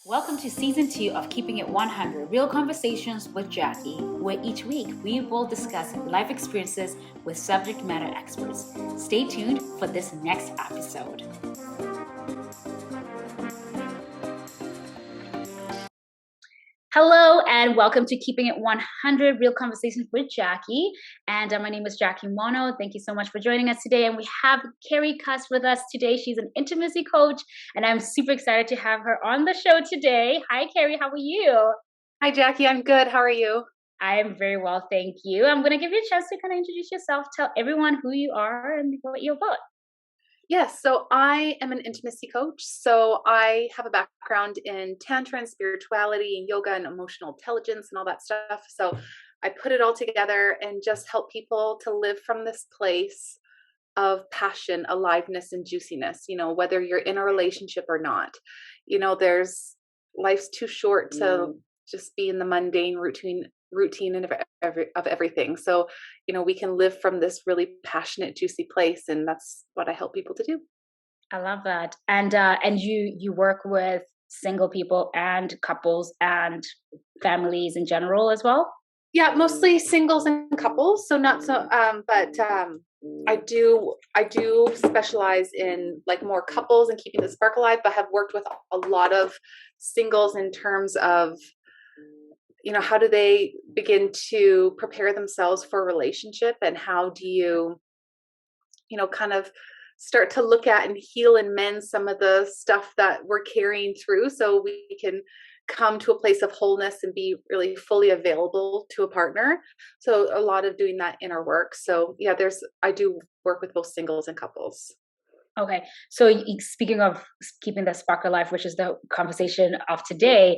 Welcome to season 2 of Keeping It 100 Real Conversations with Jacqui, where each week we will discuss life experiences with subject matter experts. Stay tuned for this next episode. Hello and welcome to Keeping It 100 Real Conversations with Jacqui. And my name is Jacqui Mono. Thank you so much for joining us today. And we have Kerri Cust with us today. She's an intimacy coach, and I'm super excited to have her on the show today. Hi, Kerri. How are you? Hi, Jacqui. I'm good. How are you? I am very well, thank you. I'm going to give you a chance to kind of introduce yourself, tell everyone who you are and what you're about. Yes, so I am an intimacy coach. So I have a background in tantra and spirituality and yoga and emotional intelligence and all that stuff. So I put it all together and just help people to live from this place of passion, aliveness, and juiciness, whether you're in a relationship or not. Life's too short to just be in the mundane routine of everything. So, we can live from this really passionate, juicy place. And that's what I help people to do. I love that. And you work with single people and couples and families in general as well? Yeah, mostly singles and couples. So not so, but I do specialize in like more couples and keeping the spark alive, but have worked with a lot of singles in terms of, how do they begin to prepare themselves for a relationship, and how do you, kind of start to look at and heal and mend some of the stuff that we're carrying through so we can come to a place of wholeness and be really fully available to a partner. So a lot of doing that inner work. So yeah, I do work with both singles and couples. Okay. So speaking of keeping the spark alive, which is the conversation of today.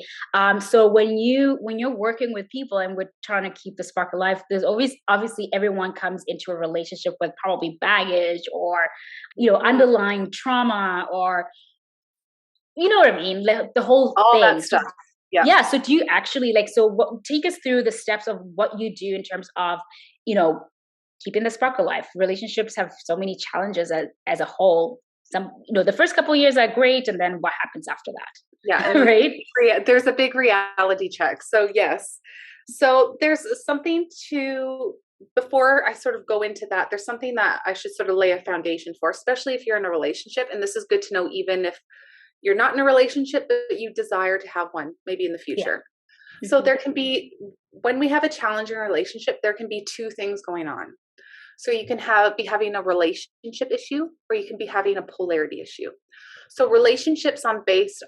So when you're working with people and we're trying to keep the spark alive, there's always, obviously everyone comes into a relationship with probably baggage or, underlying trauma, or, you know what I mean? The whole all thing. that stuff. Yeah. So do you actually take us through the steps of what you do in terms of, keeping the spark alive? Relationships have so many challenges as a whole. Some, the first couple of years are great, and then what happens after that? Yeah. Right. There's a big reality check. So yes. So there's something before I sort of go into that, there's something that I should sort of lay a foundation for, especially if you're in a relationship. And this is good to know, even if you're not in a relationship, but you desire to have one, maybe in the future. Yeah. So there can be, when we have a challenging relationship, there can be two things going on. So you can be having a relationship issue, or you can be having a polarity issue. So relationships are based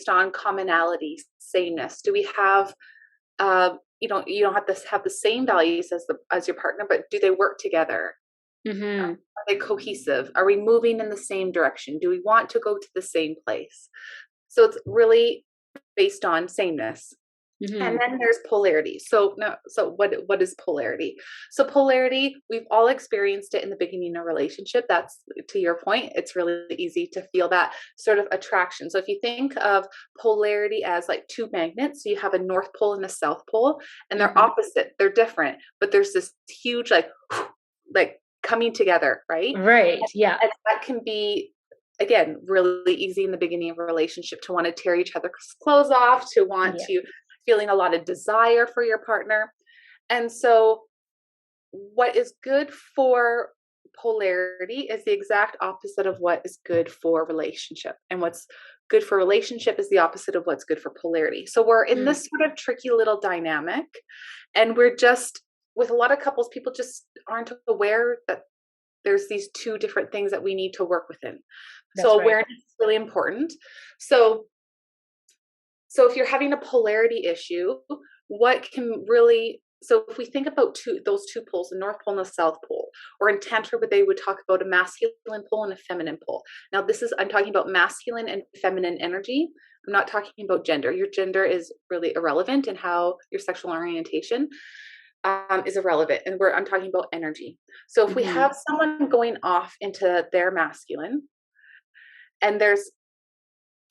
on commonality, sameness. Do we have, you don't have to have the same values as your partner, but do they work together? Mm-hmm. Are they cohesive? Are we moving in the same direction? Do we want to go to the same place? So it's based on sameness. Mm-hmm. And then there's polarity. So what is polarity? So polarity, we've all experienced it in the beginning of a relationship. That's, to your point, it's really easy to feel that sort of attraction. So if you think of polarity as like two magnets, so you have a north pole and a south pole, and they're opposite, they're different, but there's this huge like coming together, right? Right. Yeah. And that can be, again, really easy in the beginning of a relationship to want to tear each other's clothes off, to want to feeling a lot of desire for your partner. And so what is good for polarity is the exact opposite of what is good for relationship. And what's good for relationship is the opposite of what's good for polarity. So we're in this sort of tricky little dynamic, and we're just, with a lot of couples, people just aren't aware that there's these two different things that we need to work within. That's so awareness is really important. So if you're having a polarity issue, so if we think about those two poles, the North Pole and the South Pole, or in Tantra, they would talk about a masculine pole and a feminine pole. Now I'm talking about masculine and feminine energy. I'm not talking about gender. Your gender is really irrelevant, and how your sexual orientation is irrelevant. And I'm talking about energy. So if we have someone going off into their masculine, and there's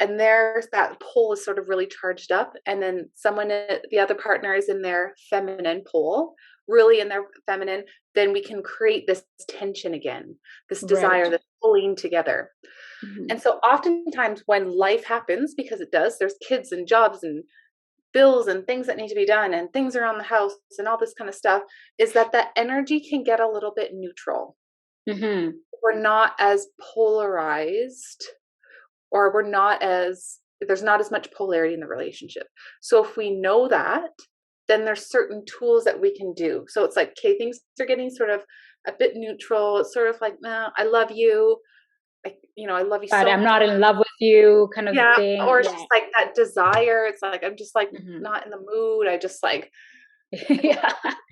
that pole is sort of really charged up, and then the other partner is in their feminine pole, really in their feminine, then we can create this tension again, this desire, this pulling together. And so oftentimes when life happens, because it does, there's kids and jobs and bills and things that need to be done and things around the house and all this kind of stuff, is that that energy can get a little bit neutral. We're not as polarized, or there's not as much polarity in the relationship. So if we know that, then there's certain tools that we can do. So it's like, okay, things are getting sort of a bit neutral. It's sort of like, nah, I love you. Like, I love you but so I'm much. not in love with you kind of Yeah. thing. Or it's just like that desire. It's like, I'm just like not in the mood. I just like,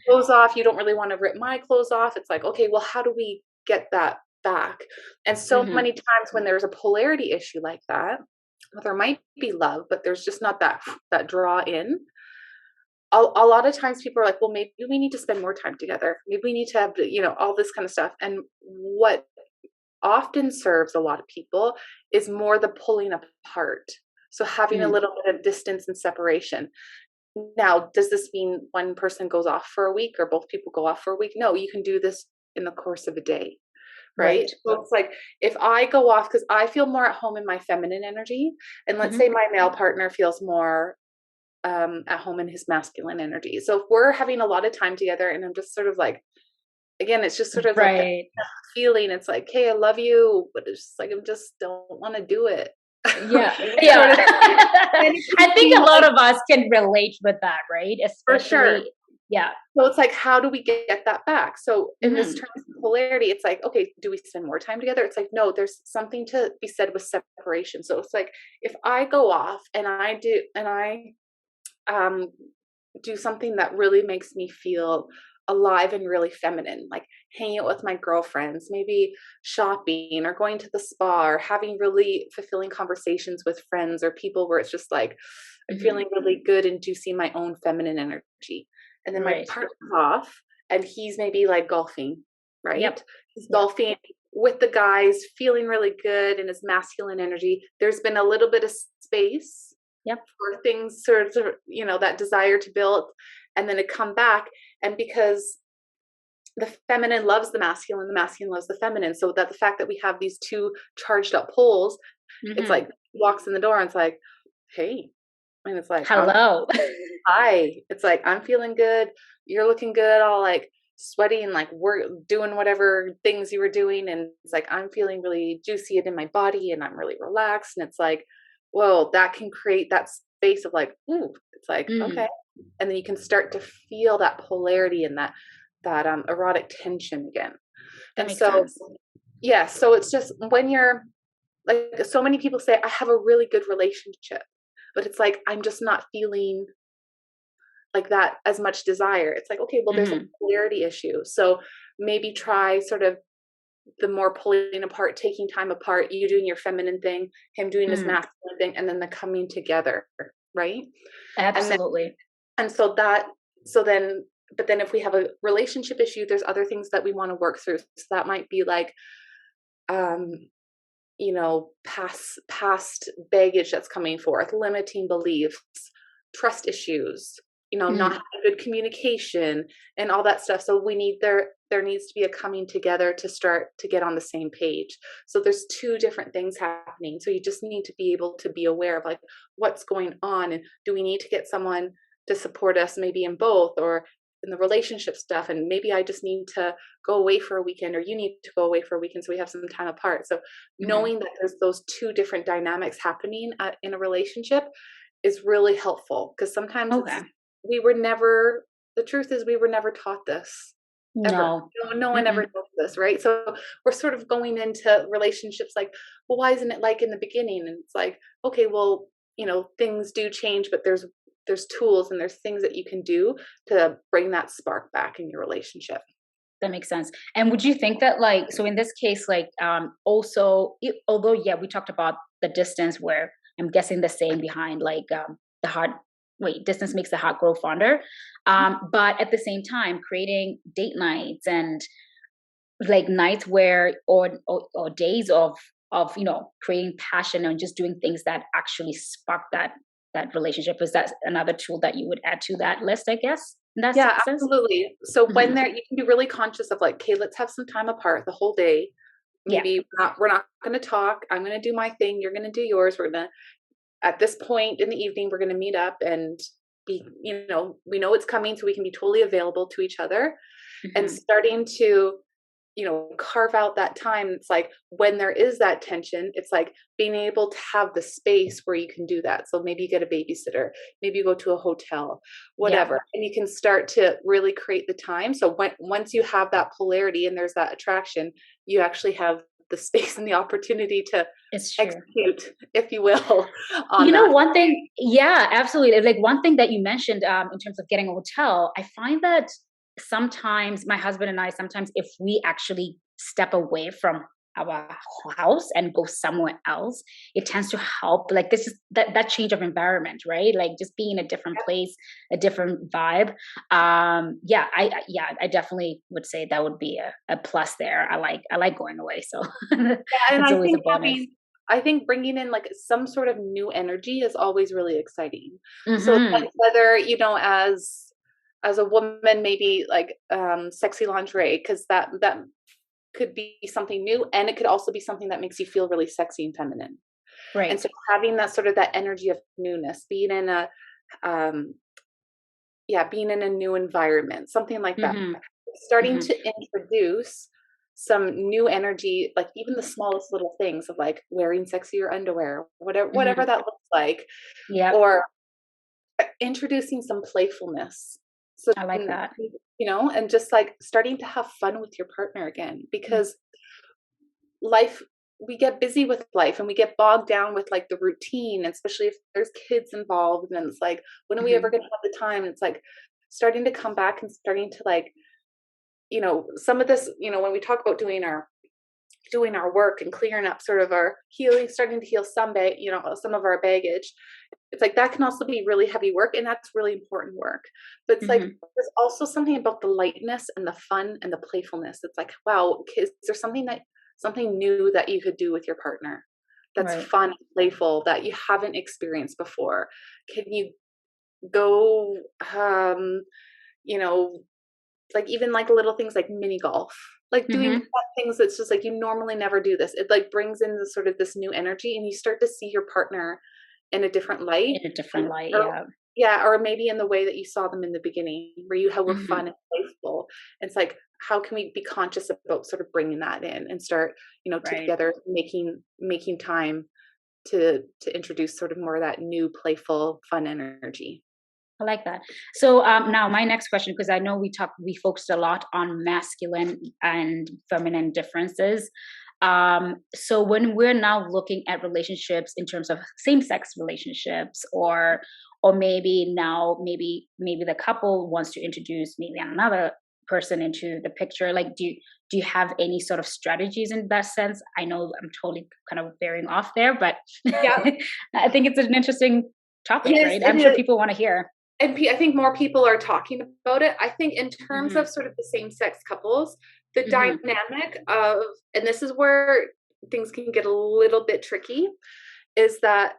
clothes off. You don't really want to rip my clothes off. It's like, okay, well, how do we get that back? And so many times when there's a polarity issue like that, well, there might be love, but there's just not that draw in. A lot of times people are like, well, maybe we need to spend more time together. Maybe we need to have, all this kind of stuff. And what often serves a lot of people is more the pulling apart. So having a little bit of distance and separation. Now, does this mean one person goes off for a week or both people go off for a week? No, you can do this in the course of a day. Right. So it's like, if I go off, because I feel more at home in my feminine energy, and let's say my male partner feels more at home in his masculine energy. So if we're having a lot of time together and I'm just sort of like, again, it's just sort of like a feeling. It's like, hey, I love you, but it's just like, I just don't want to do it. Yeah. I think a lot of us can relate with that, right? Especially, for sure. Yeah. So it's like, how do we get that back? So in this term of polarity, it's like, okay, do we spend more time together? It's like, no, there's something to be said with separation. So it's like, if I go off and I do something that really makes me feel alive and really feminine, like hanging out with my girlfriends, maybe shopping or going to the spa, or having really fulfilling conversations with friends or people where it's just like, I'm feeling really good and juicy, my own feminine energy. And then my partner's off and he's maybe like golfing, right? He's golfing with the guys, feeling really good in his masculine energy. There's been a little bit of space for things sort of, that desire to build, and then to come back. And because the feminine loves the masculine loves the feminine. So that the fact that we have these two charged up poles, it's like he walks in the door and it's like, hey, and it's like, hello. Hi. It's like, I'm feeling good. You're looking good. All like sweaty and like we're doing whatever things you were doing. And it's like, I'm feeling really juicy in my body and I'm really relaxed. And it's like, whoa, that can create that space of like, ooh, it's like, okay. And then you can start to feel that polarity and that erotic tension again. That makes sense. Yeah. So it's just when you're like, so many people say, I have a really good relationship, but it's like, I'm just not feeling like that as much desire. It's like, okay, well, there's a polarity issue. So maybe try sort of the more pulling apart, taking time apart, you doing your feminine thing, him doing his masculine thing, and then the coming together, right? Absolutely. But then if we have a relationship issue, there's other things that we want to work through. So that might be like, past baggage that's coming forth, limiting beliefs, trust issues, not having good communication and all that stuff. So there needs to be a coming together to start to get on the same page. So there's two different things happening. So you just need to be able to be aware of like what's going on, and do we need to get someone to support us maybe in both or in the relationship stuff, and maybe I just need to go away for a weekend, or you need to go away for a weekend, so we have some time apart. So knowing that there's those two different dynamics happening in a relationship is really helpful, because sometimes the truth is we were never taught this. Ever. No one ever knows this, right? So we're sort of going into relationships like, well, why isn't it like in the beginning? And it's like, okay, well, things do change, but there's tools and there's things that you can do to bring that spark back in your relationship. That makes sense. And would you think that so in this case, also, although, we talked about the distance, where I'm guessing the saying behind the heart, distance makes the heart grow fonder. But at the same time, creating date nights and like nights where, or days of creating passion and just doing things that actually spark that relationship. Is that another tool that you would add to that list, I guess? Yeah, absolutely. So when you can be really conscious of like, okay, let's have some time apart the whole day. Yeah. maybe we're not going to talk. I'm going to do my thing. You're going to do yours. We're going to, at this point in the evening, we're going to meet up and be, we know it's coming, so we can be totally available to each other. And Mm-hmm. starting to, carve out that time. It's like when there is that tension, it's like being able to have the space where you can do that. So maybe you get a babysitter, maybe you go to a hotel, Yeah. whatever, and you can start to really create the time. So once you have that polarity and there's that attraction, you actually have the space and the opportunity to It's true. execute, if you will, on that. One thing, yeah, absolutely. Like one thing that you mentioned in terms of getting a hotel, I find that sometimes my husband and I, sometimes if we actually step away from our house and go somewhere else, it tends to help. Like this is that change of environment, right? Like just being in a different place, a different vibe. Yeah, I definitely would say that would be a plus there. I like going away, so Yeah, and it's always a bonus. I think bringing in like some sort of new energy is always really exciting. So Hmm. like whether, as a woman, maybe like sexy lingerie, because that could be something new, and it could also be something that makes you feel really sexy and feminine. And Right. so having that sort of that energy of newness, um being in a new environment, something like that. Hmm. Starting Hmm. to introduce some new energy, like even the smallest little things of like wearing sexier underwear, whatever Hmm. that looks like, Yep. or introducing some playfulness. So, I like that. and just like starting to have fun with your partner again, Mm. because life, we get busy with life and we get bogged down with like the routine, especially if there's kids involved. And then it's like, when are we ever Mhm. going to have the time? It's like starting to come back and starting to like, some of this, when we talk about doing our work and clearing up sort of our healing, starting to heal some of our baggage. It's like that can also be really heavy work, and that's really important work. But it's like Mhm. there's also something about the lightness and the fun and the playfulness. It's like, wow, is there something new that you could do with your partner that's Right. fun and playful that you haven't experienced before? Can you go you know like even like little things like mini golf, like doing Mhm. fun things that's just like you normally never do this. It like brings in the sort of this new energy, and you start to see your partner in a different light. In a different And light, or yeah. yeah, or maybe in the way that you saw them in the beginning, where were Mhm. fun and playful. It's like, how can we be conscious about sort of bringing that in and start, Right. together making time to introduce sort of more of that new, playful, fun energy. I like that. So now my next question, because I know we focused a lot on masculine and feminine differences. So when we're now looking at relationships in terms of same-sex relationships, or maybe now maybe the couple wants to introduce maybe another person into the picture, like do you have any sort of strategies in that sense? I know I'm totally kind of veering off there, but Yeah. I think it's an interesting topic, Yes, right? it I'm sure is. people want to hear. And I think more people are talking about it. I think in terms of Mhm. sort of the same sex couples, the Mhm. dynamic of, and this is where things can get a little bit tricky, is that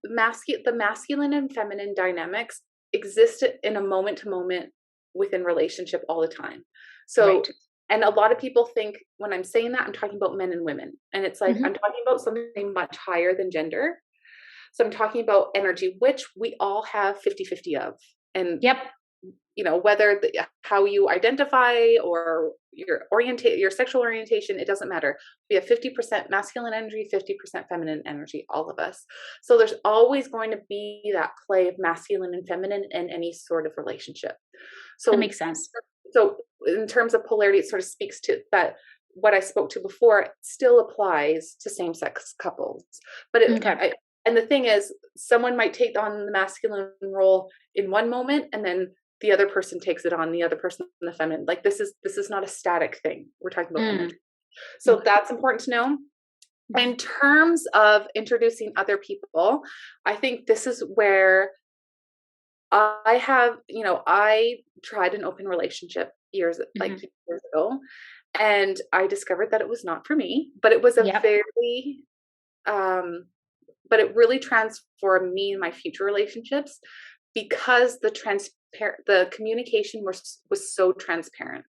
the masculine and feminine dynamics exist in a moment to moment within relationship all the time. So, Right. and a lot of people think when I'm saying that, I'm talking about men and women. And it's like, I'm Mhm. talking about something much higher than gender. So I'm talking about energy, which we all have 50-50 of. And Yep. whether how you identify or your sexual orientation, it doesn't matter. We have 50% masculine energy, 50% feminine energy, all of us. So there's always going to be that play of masculine and feminine in any sort of relationship. That So makes sense. so in terms of polarity, it sort of speaks to that. What I spoke to before still applies to same-sex couples, but Okay. and the thing is, someone might take on the masculine role in one moment, and then the other person takes it on, the other person the feminine. Like this is not a static thing. We're talking about Mm. energy. So Okay. that's important to know. In Mhm. terms of introducing other people, I think this is where I tried an open relationship Mhm. years ago, and I discovered that it was not for me, but it was a Yep. very, um, but it really transformed me in my future relationships, because the communication was so transparent.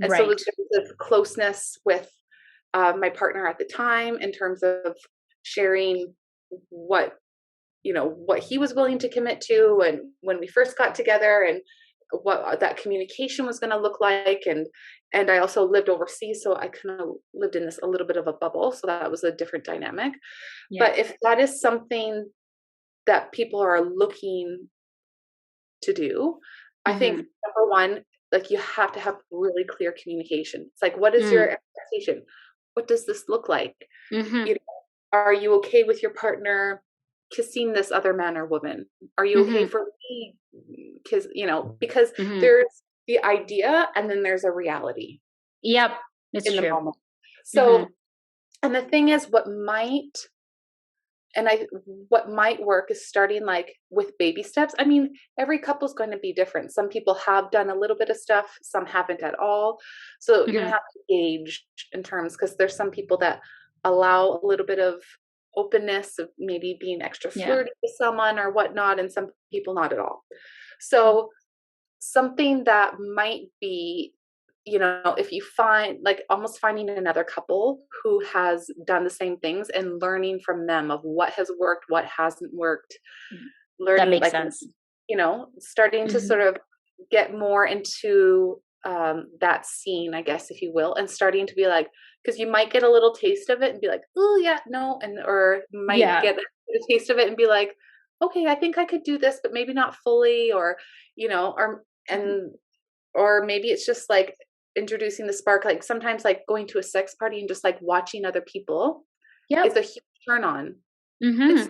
And so Right. there was a closeness with my partner at the time in terms of sharing what, what he was willing to commit to, and when we first got together, and what that communication was going to look like. And I also lived overseas, so I kind of lived in this a little bit of a bubble, so that was a different dynamic. But if that is something that people are looking to do, I think number one, like, you have to have really clear communication. It's like, what is your expectation? What does this look like? Are you okay with your partner kissing this other man or woman? Are you okay for me kiss, because there's the idea and then there's a reality. Yep, it's in true. The moment. So, and the thing is, what might work is starting like with baby steps. I mean, every couple is going to be different. Some people have done a little bit of stuff, some haven't at all. So you're gonna have to gauge in terms, because there's some people that allow a little bit of openness of maybe being extra flirty with someone or whatnot, and some people not at all. So something that might be, if you find, like, almost finding another couple who has done the same things and learning from them of what has worked, what hasn't worked, learning, that makes sense. Starting to sort of get more into that scene, I guess, if you will, and starting to be like, because you might get a little taste of it and be like, oh yeah, no, or might get a taste of it and be like, okay, I think I could do this, but maybe not fully, or or maybe it's just like introducing the spark. Like sometimes, like, going to a sex party and just like watching other people is a huge turn on. It's,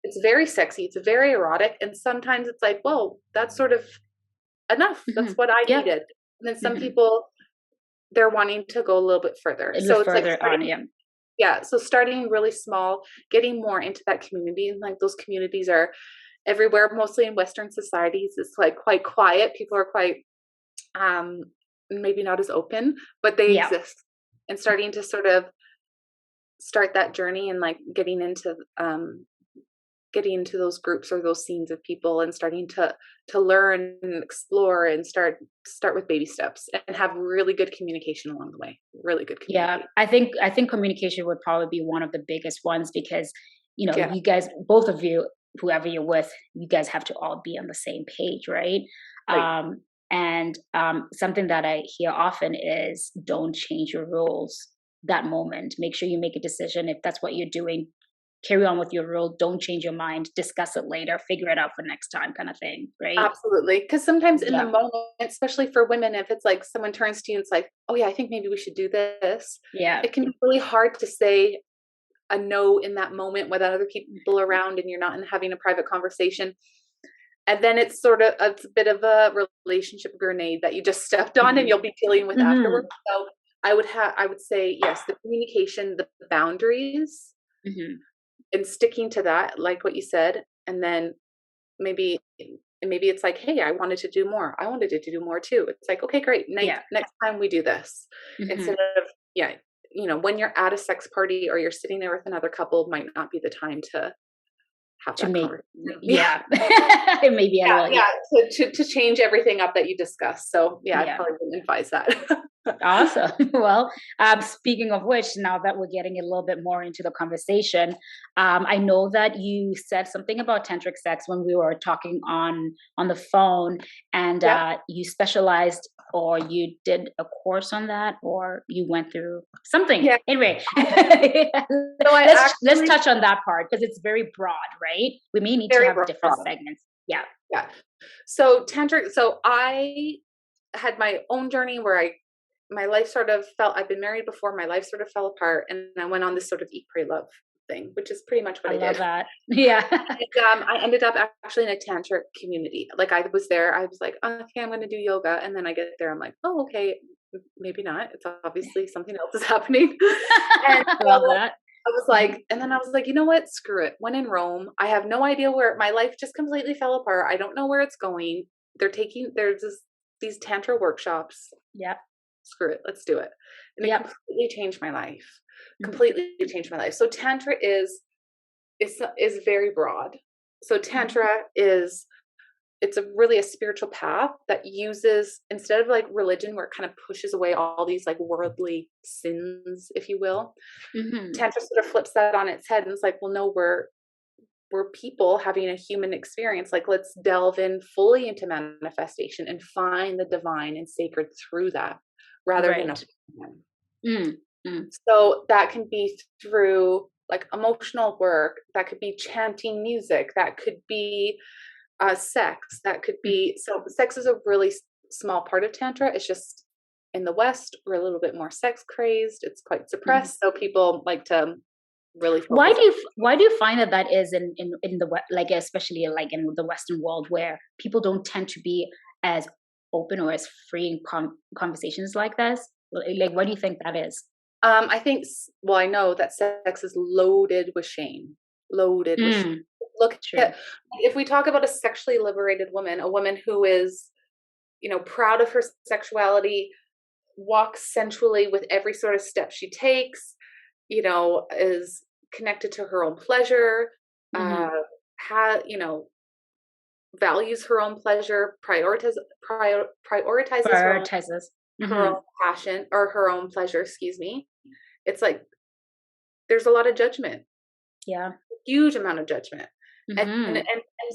it's very sexy, it's very erotic, and sometimes it's like, well, that's sort of enough. That's what I needed. And then some people, they're wanting to go a little bit further. So it's like so starting really small, getting more into that community, and like those communities are everywhere, mostly in Western societies. It's like quite quiet. People are quite maybe not as open, but they exist. And starting to sort of start that journey and like getting into those groups or those scenes of people, and starting to learn and explore, and start with baby steps, and have really good communication along the way. Really good communication. I think communication would probably be one of the biggest ones, because you guys, both of you, whoever you're with, you guys have to all be on the same page, right? And something that I hear often is, don't change your rules that moment. Make sure you make a decision. If that's what you're doing, carry on with your rule. Don't change your mind. Discuss it later. Figure it out for next time, kind of thing, right? Absolutely. Because sometimes in the moment, especially for women, if it's like someone turns to you and it's like, oh yeah, I think maybe we should do this. It can be really hard to say a no in that moment without other people around, and you're not having a private conversation. And then it's sort of a bit of a relationship grenade that you just stepped on and you'll be dealing with afterwards. So I would say, yes, the communication, the boundaries, and sticking to that, like what you said. And then maybe it's like, hey, I wanted to do more. I wanted to do more too. It's like, okay, great. Next time we do this. Instead of, when you're at a sex party or you're sitting there with another couple, might not be the time to have that conversation. It may be to change everything up that you discussed. So I probably wouldn't advise that. Awesome. Well, speaking of which, now that we're getting a little bit more into the conversation, I know that you said something about tantric sex when we were talking on the phone, and you specialized, or you did a course on that, or you went through something. Anyway, so let's touch on that part, because it's very broad, right? We may need to have different segments. So tantric. So I had my own journey where my life sort of I've been married before. My life sort of fell apart, and I went on this sort of eat, pray, love thing, which is pretty much what I did. Love that. Yeah. And, I ended up actually in a tantric community. Like, I was there, I was like, okay, I'm going to do yoga. And then I get there, I'm like, oh, okay, maybe not. It's obviously something else is happening. And love that. I was like, and then I was like, you know what? Screw it. When in Rome, I have no idea where my life just completely fell apart. I don't know where it's going. There's these tantra workshops. Yeah. Screw it. Let's do it. And it completely changed my life. Completely changed my life. So tantra is very broad. So tantra is it's a really a spiritual path that uses, instead of like religion where it kind of pushes away all these like worldly sins, if you will, Tantra sort of flips that on its head and it's like, well, no, we're people having a human experience. Like, let's delve in fully into manifestation and find the divine and sacred through that rather than a Right. so that can be through like emotional work, that could be chanting music, that could be sex, that could be, so sex is a really small part of Tantra. It's just in the West, we're a little bit more sex crazed. It's quite suppressed. So people like to really focus. Why do you find that that is in the like, especially like in the Western world, where people don't tend to be as open or as free in conversations like this? Like, why do you think that is? I think, well, I know that sex is loaded with shame, loaded with shame. Look True. at, if we talk about a sexually liberated woman, a woman who is, you know, proud of her sexuality, walks sensually with every sort of step she takes, you know, is connected to her own pleasure, you know, values her own pleasure, prioritizes Prioritizes. her own passion or her own pleasure, excuse me. It's like there's a lot of judgment. Yeah. Huge amount of judgment. And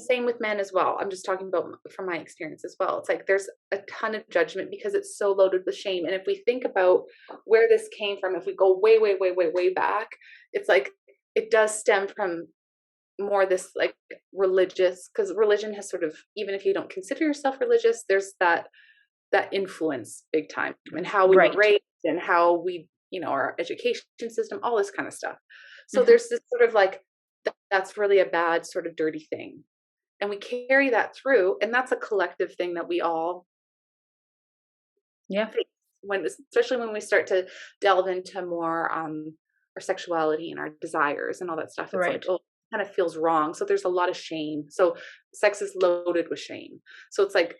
same with men as well. I'm just talking about from my experience as well. It's like there's a ton of judgment because it's so loaded with shame. And if we think about where this came from, if we go way, way, way, way, way back, it's like it does stem from more this like religious, because religion has sort of, even if you don't consider yourself religious, there's that influence big time, and how we were raised and how we, you know, our education system, all this kind of stuff. So there's this sort of like, that's really a bad sort of dirty thing. And we carry that through, and that's a collective thing that we all face when, especially when we start to delve into more our sexuality and our desires and all that stuff. It's like, oh, it kind of feels wrong. So there's a lot of shame. So sex is loaded with shame. So it's like,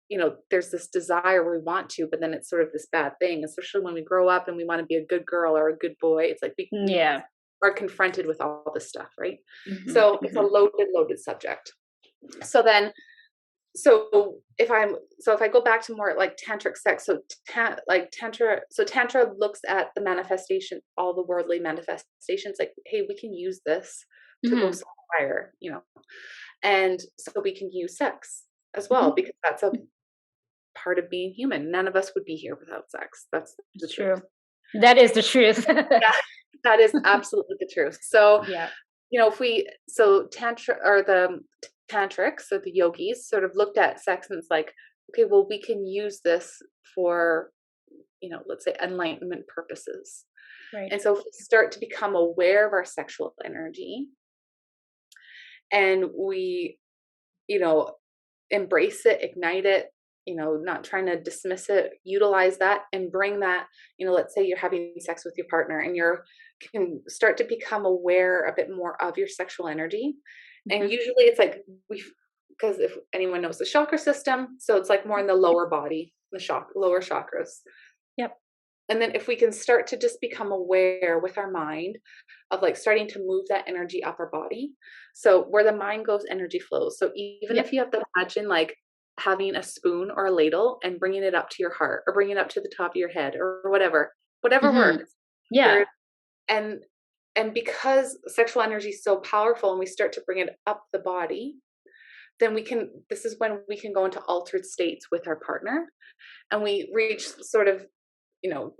you know, there's this desire where we want to, but then it's sort of this bad thing, especially when we grow up and we want to be a good girl or a good boy. It's like we are confronted with all this stuff, right? So it's a loaded subject. So then, so if I go back to more like tantric sex, so tantra looks at the manifestation, all the worldly manifestations, like, hey, we can use this to go higher, you know, and so we can use sex as well, because that's a part of being human. None of us would be here without sex. That's the truth. That is the truth. Yeah, that is absolutely the truth. So, you know, so tantra, or the tantrics, so the yogis sort of looked at sex and it's like, okay, well, we can use this for, you know, let's say enlightenment purposes. And so if we start to become aware of our sexual energy and we, you know, embrace it, ignite it, you know, not trying to dismiss it, utilize that and bring that, you know, let's say you're having sex with your partner and can start to become aware a bit more of your sexual energy. And usually it's like because if anyone knows the chakra system, so it's like more in the lower body, lower chakras. And then if we can start to just become aware with our mind of like starting to move that energy up our body. So where the mind goes, energy flows. So even if you have to imagine like having a spoon or a ladle and bringing it up to your heart or bringing it up to the top of your head or whatever works. And because sexual energy is so powerful and we start to bring it up the body, then this is when we can go into altered states with our partner, and we reach sort of, you know,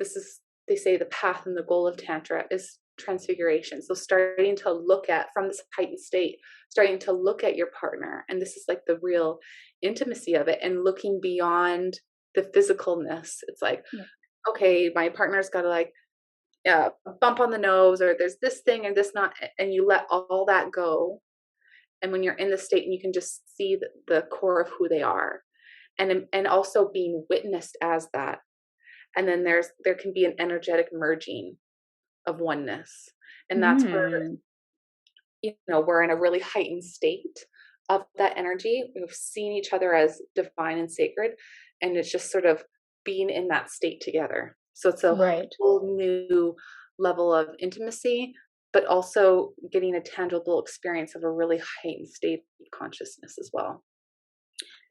they say the path and the goal of Tantra is transfiguration. So starting to look at, from this heightened state, starting to look at your partner. And this is like the real intimacy of it, and looking beyond the physicalness. It's like, okay, my partner's got to like, a bump on the nose, or there's this thing and this not, and you let all that go. And when you're in the state and you can just see the core of who they are, and also being witnessed as that. And then there can be an energetic merging of oneness. And that's where, you know, we're in a really heightened state of that energy. We've seen each other as divine and sacred. And it's just sort of being in that state together. So it's a whole new level of intimacy, but also getting a tangible experience of a really heightened state of consciousness as well.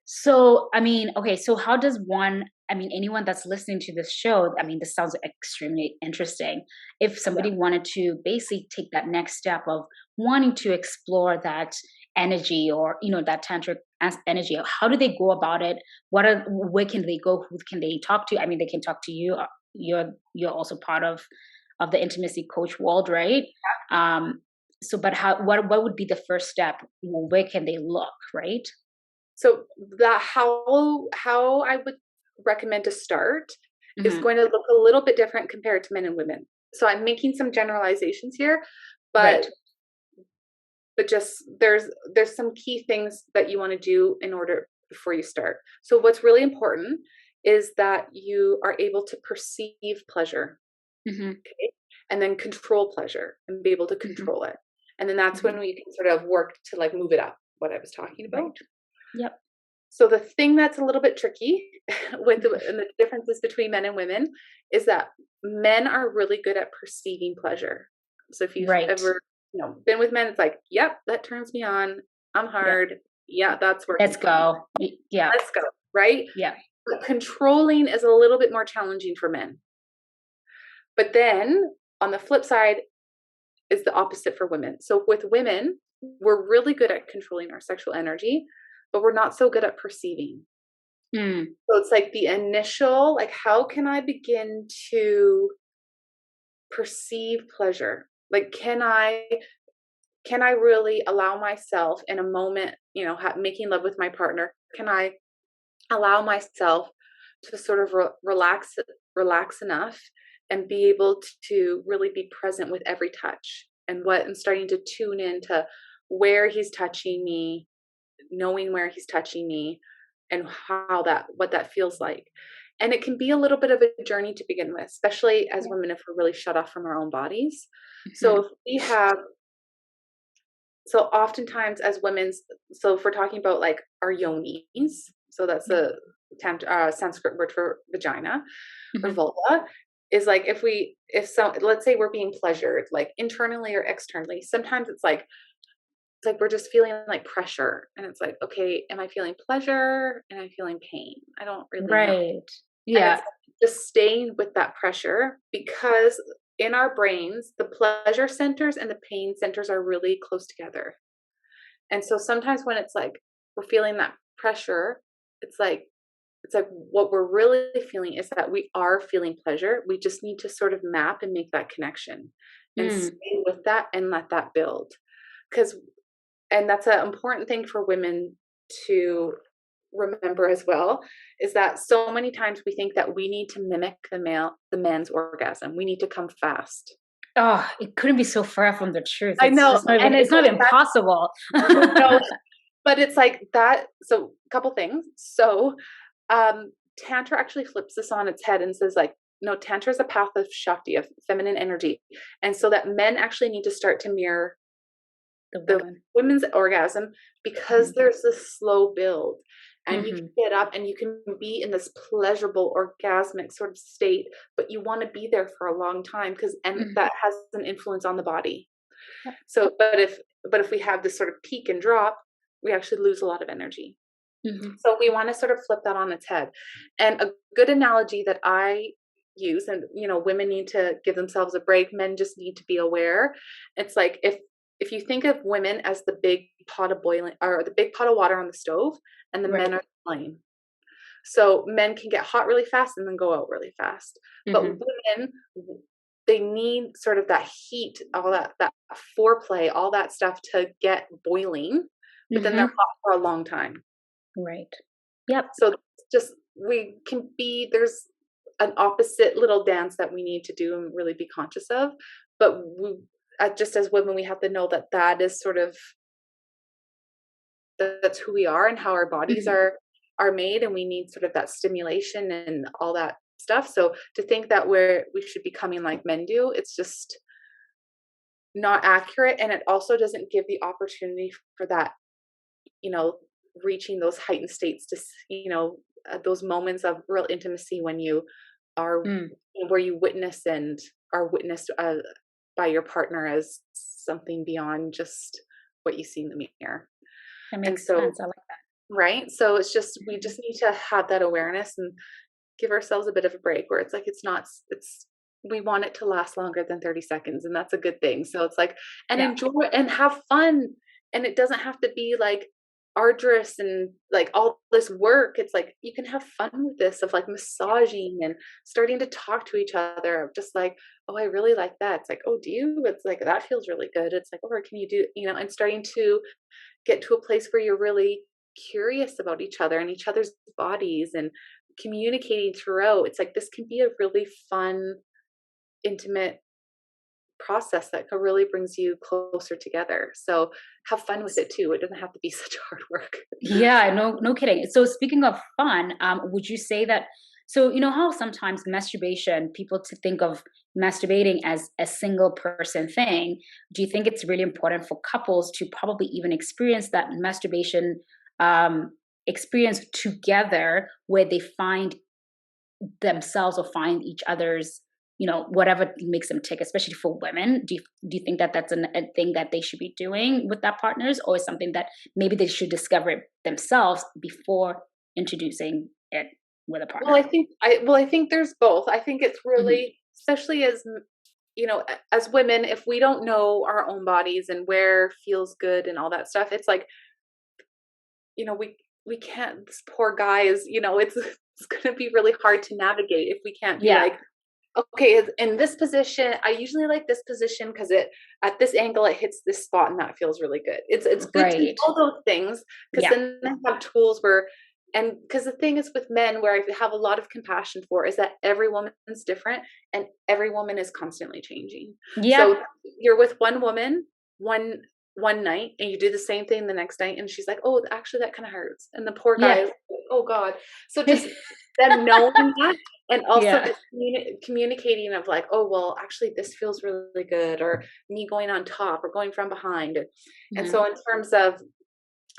So, I mean, okay, so how does one, I mean, anyone that's listening to this show, I mean, this sounds extremely interesting. If Yeah. somebody wanted to basically take that next step of wanting to explore that energy, or, that tantric energy, how do they go about it? Where can they go? Who can they talk to? I mean, they can talk to you. You're also part of the intimacy coach world, right? Um, so, but what would be the first step? Where can they look, right? So that how I would recommend to start is Hmm. going to look a little bit different compared to men and women. So I'm making some generalizations here, Right. but just there's some key things that you want to do in order before you start. So what's really important is that you are able to perceive pleasure, Hmm. okay? And then control pleasure and be able to Hmm. control it. And then that's Hmm. when we can sort of work to like move it up, what I was talking about. Right. Yep. So the thing that's a little bit tricky and the differences between men and women is that men are really good at perceiving pleasure. So if you've Right. ever, been with men, it's like, yep, that turns me on. I'm Yep. hard. Yeah, that's working Let's for me. go. Yeah. Let's go. Right. Yeah. But controlling is a little bit more challenging for men. But then on the flip side is the opposite for women. So with women, we're really good at controlling our sexual energy, but we're not so good at perceiving. Mm. So it's like the initial, like, how can I begin to perceive pleasure? Like, can I really allow myself in a moment, making love with my partner? Can I allow myself to sort of relax enough and be able to really be present with every touch and starting to tune into where he's touching me, knowing where he's touching me and what that feels like. And it can be a little bit of a journey to begin with, especially as Yeah. women if we're really shut off from our own bodies. So Hmm. if we have so oftentimes as women's so if we're talking about like our yonis, so that's Yeah. a Sanskrit word for vagina or Hmm. vulva, is like if so let's say we're being pleasured like internally or externally, sometimes it's like we're just feeling like pressure and it's like, okay, am I feeling pleasure, am I feeling pain? I don't really know. Right. And it's Yeah. just staying with that pressure because in our brains the pleasure centers and the pain centers are really close together. And so sometimes when it's like we're feeling that pressure, it's like what we're really feeling is that we are feeling pleasure. We just need to sort of map and make that connection and Mm. stay with that and let that build. Because and that's an important thing for women to remember as well, is that so many times we think that we need to mimic the man's orgasm. We need to come fast. Oh, it couldn't be so far from the truth. I It's know, just not even. and it It's not goes even back. possible. No, but it's like that. So, a couple things. So, Tantra actually flips this on its head and says, like, no, Tantra is a path of Shakti, of feminine energy, and so that men actually need to start to mirror The the woman. women's orgasm because Hmm. there's this slow build and you can Hmm. get up and you can be in this pleasurable orgasmic sort of state, but you want to be there for a long time because and Hmm. that has an influence on the body. Yep. So but if we have this sort of peak and drop, we actually lose a lot of energy. Hmm. So we want to sort of flip that on its head. And a good analogy that I use, and women need to give themselves a break, men just need to be aware. It's like if you think of women as the big pot of boiling or the big pot of water on the stove and the men Right. are the flame. So men can get hot really fast and then go out really fast. But Hmm. women, they need sort of that heat, all that foreplay, all that stuff to get boiling, but then they're Hmm. hot for a long time. Right. Yep. So just we can be there's an opposite little dance that we need to do and really be conscious of. But just as women, we have to know that that is sort of that's who we are and how our bodies Hmm. are made, and we need sort of that stimulation and all that stuff. So to think that we should be coming like men do, it's just not accurate, and it also doesn't give the opportunity for that you know reaching those heightened states to those moments of real intimacy when you are Mm. where you witness and are witnessed by your partner as something beyond just what you see in the mirror. That And makes so sense. I like that. right? So it's just, we just need to have that awareness and give ourselves a bit of a break where it's like, we want it to last longer than 30 seconds. And that's a good thing. So it's like, and Yeah. enjoy and have fun. And it doesn't have to be like arduous and like all this work. It's like, you can have fun with this, of like massaging and starting to talk to each other, of just like, oh, I really like that. It's like, oh, do you? It's like, that feels really good. It's like, or can you do, and starting to get to a place where you're really curious about each other and each other's bodies and communicating throughout. It's like, this can be a really fun, intimate process that really brings you closer together. So have fun with it too. It doesn't have to be such hard work. Yeah, no kidding. So speaking of fun, would you say that, so you know how sometimes masturbation, people to think of masturbating as a single person thing. Do you think it's really important for couples to probably even experience that masturbation experience together, where they find themselves or find each other's, whatever makes them tick, especially for women? Do you think that that's a thing that they should be doing with their partners, or is something that maybe they should discover it themselves before introducing it with a Well, partner? I think there's both. I think it's Hmm. really, especially as as women, if we don't know our own bodies and where feels good and all that stuff, it's like, we can't, this poor guy is, it's going to be really hard to navigate if we can't be Yeah. like, okay, in this position, I usually like this position because it, at this angle, it hits this spot and that feels really good. It's good to Right. know those things, because Yeah. then they have tools where, and because the thing is with men, where I have a lot of compassion for, is that every woman's different and every woman is constantly changing. Yeah. So you're with one woman one night and you do the same thing the next night and she's like, oh, actually that kind of hurts, and the poor guy Yeah. is like, oh god. So just them knowing that, and also Yeah. the communicating of like, oh, well, actually this feels really good, or me going on top or going from behind. And Mhm. so in terms of,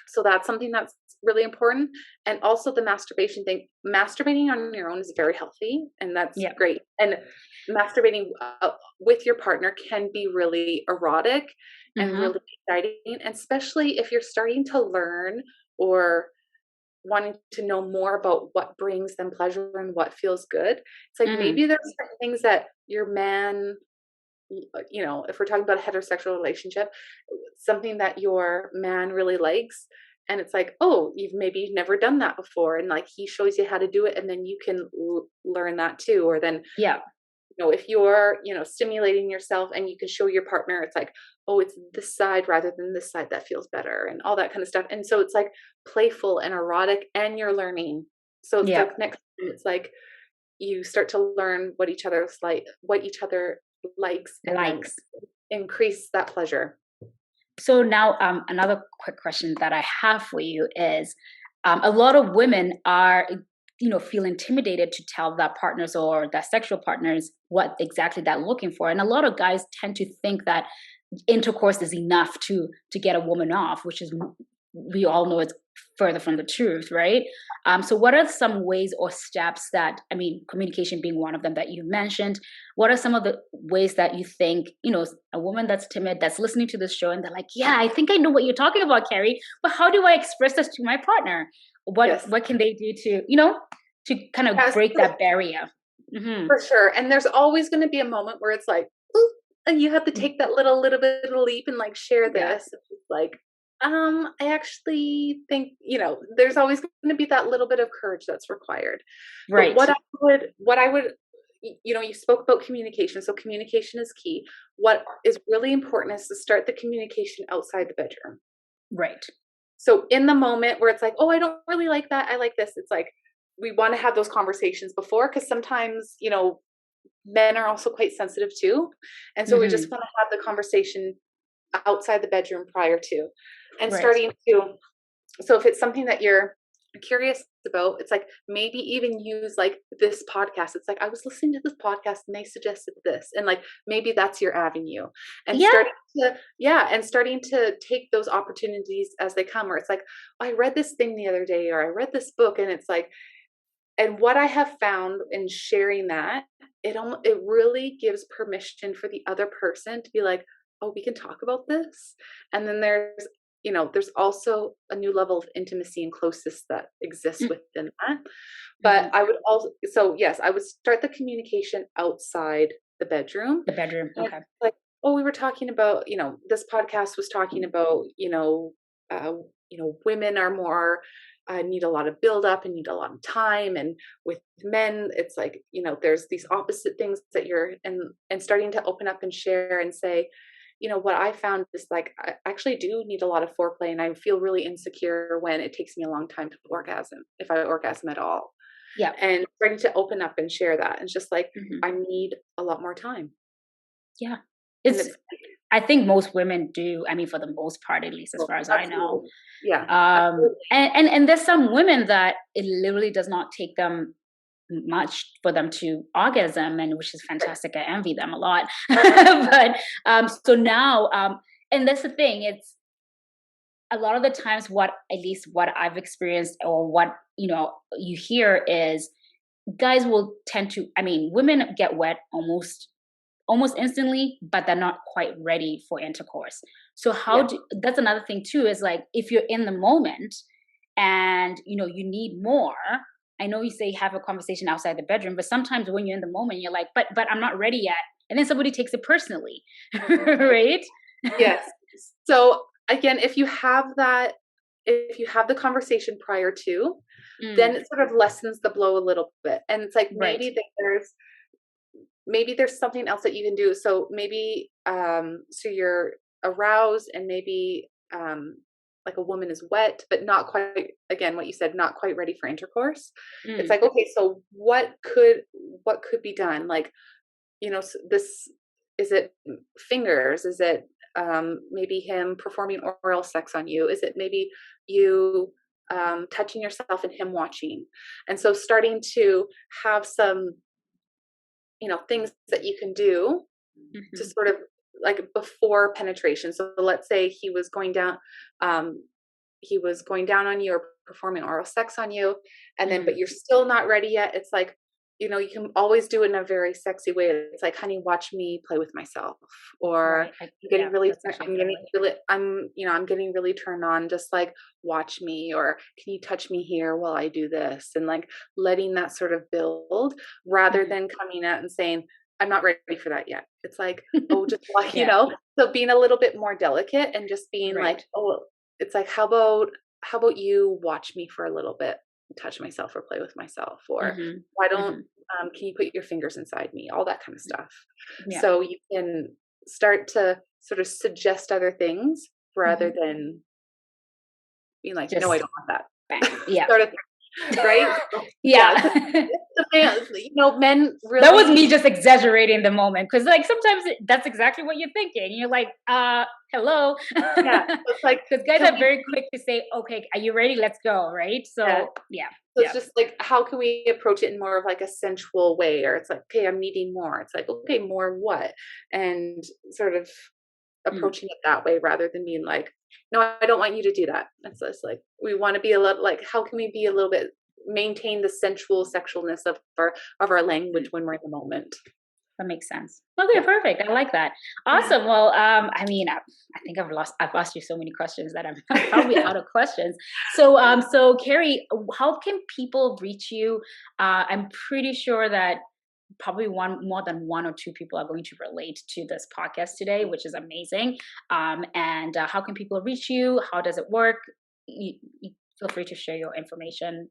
so that's something that's really important. And also the masturbation thing, masturbating on your own is very healthy and that's Yeah. great. And masturbating with your partner can be really erotic and Hmm. really exciting, and especially if you're starting to learn or wanting to know more about what brings them pleasure and what feels good. It's like, Hmm. maybe there's certain things that your man, if we're talking about a heterosexual relationship, something that your man really likes, and it's like, oh, you've never done that before, and like he shows you how to do it, and then you can learn that too. Or then, Yeah. if you're, stimulating yourself and you can show your partner, it's like, oh, it's this side rather than this side that feels better, and all that kind of stuff. And so it's like playful and erotic, and you're learning. So it's Yeah. like next time, it's like you start to learn what each other's like, what each other likes, and then Likes. increase that pleasure. So now, another quick question that I have for you is, a lot of women are, feel intimidated to tell their partners or their sexual partners what exactly they're looking for, and a lot of guys tend to think that intercourse is enough to get a woman off, which is, we all know, it's further from the truth, right? So what are some ways or steps that, I mean, communication being one of them that you mentioned, what are some of the ways that you think, a woman that's timid, that's listening to this show, and they're like, yeah, I think I know what you're talking about, Kerri, but how do I express this to my partner? what Yes. what can they do to, to kind of Yes, break that barrier? Hmm. for sure. And there's always going to be a moment where it's like, "Ooh," and you have to take that little bit of a leap and like share Yeah. this. It's like, I actually think, there's always going to be that little bit of courage that's required. But Right. what I would, you spoke about communication. So communication is key. What is really important is to start the communication outside the bedroom. Right. So in the moment where it's like, oh, I don't really like that, I like this. It's like, we want to have those conversations before, because sometimes, men are also quite sensitive too. And so we just Hmm. want to have the conversation outside the bedroom prior to, and Right. starting to, so if it's something that you're curious about, it's like, maybe even use like this podcast. It's like, I was listening to this podcast and they suggested this. And like, maybe that's your avenue. And Yeah. starting to take those opportunities as they come, where it's like, I read this thing the other day, or I read this book, and it's like, and what I have found in sharing that, it really gives permission for the other person to be like, oh, we can talk about this. And then there's, there's also a new level of intimacy and closeness that exists within that. But Mm-hmm. I would also, so yes, I would start the communication outside the bedroom. The bedroom. And Okay. like, oh, we were talking about, this podcast was talking about, women are more, need a lot of build up and need a lot of time. And with men, it's like, there's these opposite things that and starting to open up and share and say, what I found is like, I actually do need a lot of foreplay, and I feel really insecure when it takes me a long time to orgasm, if I orgasm at all. Yeah. And starting to open up and share that. And just like, Mm-hmm. I need a lot more time. Yeah. I think most women do. I mean, for the most part, at least as far as I know. Yeah. And there's some women that it literally does not take them much for them to orgasm, and which is fantastic. I envy them a lot. But so now, and that's the thing. It's a lot of the times what I've experienced, or what you hear is guys will tend to. I mean, women get wet almost instantly, but they're not quite ready for intercourse. So that's another thing too, is like, if you're in the moment and you need more, I know you say have a conversation outside the bedroom, but sometimes when you're in the moment, you're like, but I'm not ready yet. And then somebody takes it personally, right? Yes. So again, if you have the conversation prior to, then it sort of lessens the blow a little bit. And it's like, maybe there's something else that you can do. So maybe, so you're aroused, and maybe, like a woman is wet, but not quite, again, what you said, not quite ready for intercourse. It's like, okay, so what could be done? Like, this, is it fingers? Is it, maybe him performing oral sex on you? Is it maybe you, touching yourself and him watching? And so starting to have some, things that you can do to sort of like before penetration. So let's say he was going down on you, or performing oral sex on you, and then, but you're still not ready yet. It's like, you can always do it in a very sexy way. It's like, honey, watch me play with myself, or I'm getting really turned on. Just like, watch me, or can you touch me here while I do this? And like letting that sort of build, rather than coming out and saying, I'm not ready for that yet. It's like, oh, just like, so being a little bit more delicate, and just being like, oh, it's like, how about you watch me for a little bit, touch myself or play with myself, or why don't, can you put your fingers inside me? All that kind of stuff. Yeah. So you can start to sort of suggest other things, rather than being like, no, I don't want that. Yeah. Sort of thing, right? Yeah. Men really. That was me just exaggerating the moment, because like sometimes that's exactly what you're thinking. You're like, hello. Yeah. It's like, because guys are very quick to say, okay, are you ready? Let's go. Right. So yeah. So it's just like, how can we approach it in more of like a sensual way? Or it's like, okay, I'm needing more. It's like, okay, more what? And sort of approaching it that way, rather than being like, no, I don't want you to do that. It's just like, we want to be a little like, how can we be a little bit, maintain the sexualness of our language when we're in the moment. That makes sense. Okay, perfect. I like that. Awesome. Well, I mean, I think I've asked you so many questions that I'm probably out of questions. So, so Kerri, how can people reach you? I'm pretty sure that probably more than one or two people are going to relate to this podcast today, which is amazing. And how can people reach you? How does it work? You feel free to share your information.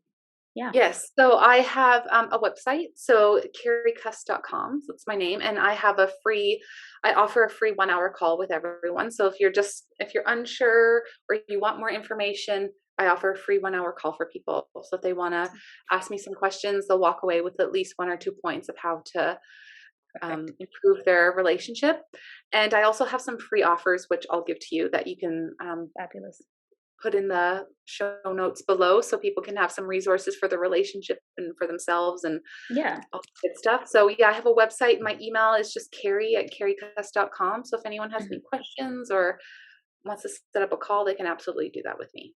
Yeah. Yes. So I have a website. So kerricust.com. So that's my name. And I offer a free 1 hour call with everyone. So if you're unsure, or you want more information, I offer a free 1 hour call for people. So if they want to ask me some questions, they'll walk away with at least 1 or 2 points of how to improve their relationship. And I also have some free offers, which I'll give to you, that you can fabulous. Put in the show notes below, so people can have some resources for the relationship and for themselves, and all good stuff. So yeah, I have a website. My email is just kerri@kerricust.com. So if anyone has any questions or wants to set up a call, they can absolutely do that with me.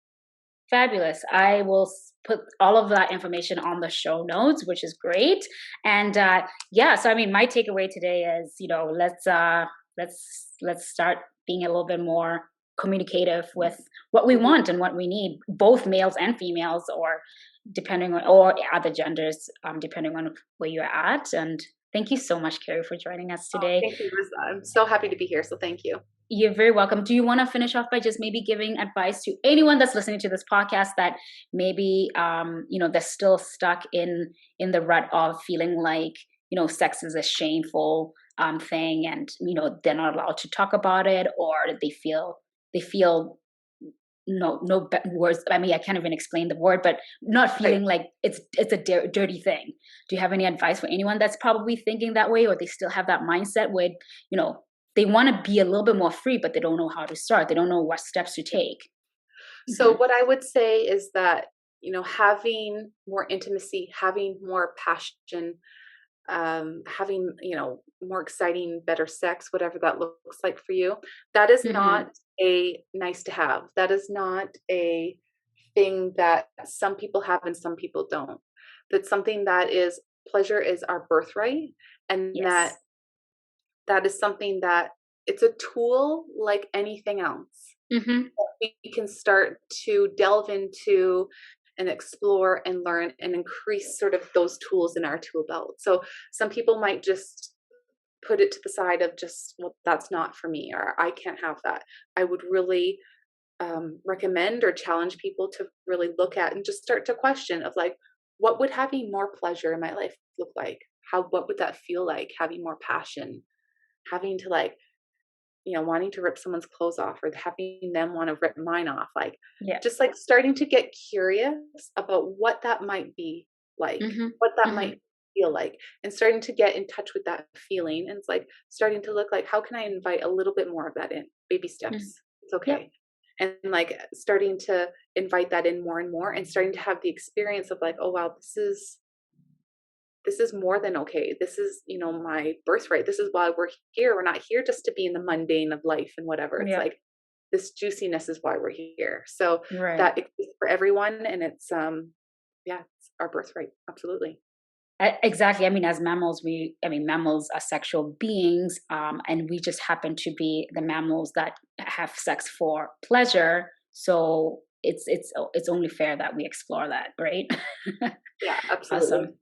Fabulous. I will put all of that information on the show notes, which is great. And so I mean, my takeaway today is, let's start being a little bit more communicative with what we want and what we need, both males and females, or depending on, or other genders, depending on where you're at. And thank you so much, Kerri, for joining us Oh, today. thank you, Liz. I'm so happy to be here. So thank you. You're very welcome. Do you want to finish off by just maybe giving advice to anyone that's listening to this podcast that maybe, they're still stuck in the rut of feeling like, sex is a shameful thing, and, they're not allowed to talk about it, or they feel no words. I mean, I can't even explain the word, but not feeling like it's a dirty thing. Do you have any advice for anyone that's probably thinking that way, or they still have that mindset where, they want to be a little bit more free, but they don't know how to start. They don't know what steps to take. So what I would say is that, having more intimacy, having more passion, having, more exciting, better sex, whatever that looks like for you, that is not a nice to have. That is not a thing that some people have and some people don't. That's something that is, pleasure is our birthright. And that is something that it's a tool like anything else. We can start to delve into and explore and learn and increase sort of those tools in our tool belt. So some people might just put it to the side of just, well, that's not for me, or I can't have that. I would really recommend or challenge people to really look at and just start to question of like, what would having more pleasure in my life look like? What would that feel like? Having more passion, having to like, wanting to rip someone's clothes off, or having them want to rip mine off. Like, just like starting to get curious about what that might be like, what that might feel like, and starting to get in touch with that feeling. And it's like starting to look like, how can I invite a little bit more of that in? Baby steps. It's okay. And like starting to invite that in more and more, and starting to have the experience of like, oh, wow, this is more than okay. This is, my birthright. This is why we're here. We're not here just to be in the mundane of life and whatever. It's like this juiciness is why we're here. So that exists for everyone. And it's, it's our birthright. Absolutely. Exactly. I mean, as mammals, mammals are sexual beings, and we just happen to be the mammals that have sex for pleasure. So it's only fair that we explore that, right? Yeah, absolutely. Awesome.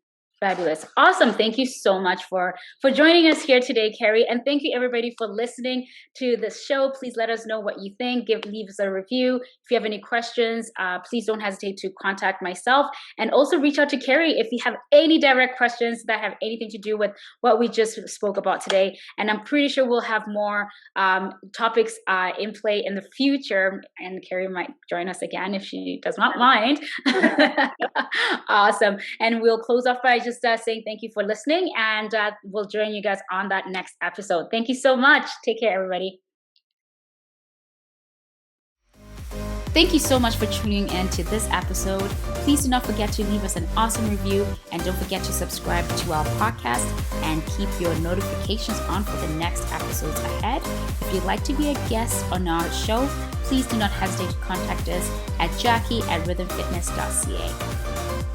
Fabulous. Awesome. Thank you so much for joining us here today, Kerri. And thank you everybody for listening to this show. Please let us know what you think. Leave us a review. If you have any questions, please don't hesitate to contact myself, and also reach out to Kerri if you have any direct questions that have anything to do with what we just spoke about today. And I'm pretty sure we'll have more topics in play in the future, and Kerri might join us again if she does not mind. Awesome. And we'll close off by just saying thank you for listening, and we'll join you guys on that next episode. Thank you so much. Take care, everybody. Thank you so much for tuning in to this episode. Please do not forget to leave us an awesome review, and don't forget to subscribe to our podcast and keep your notifications on for the next episodes ahead. If you'd like to be a guest on our show, please do not hesitate to contact us at Jacqui@rhythmfitness.ca.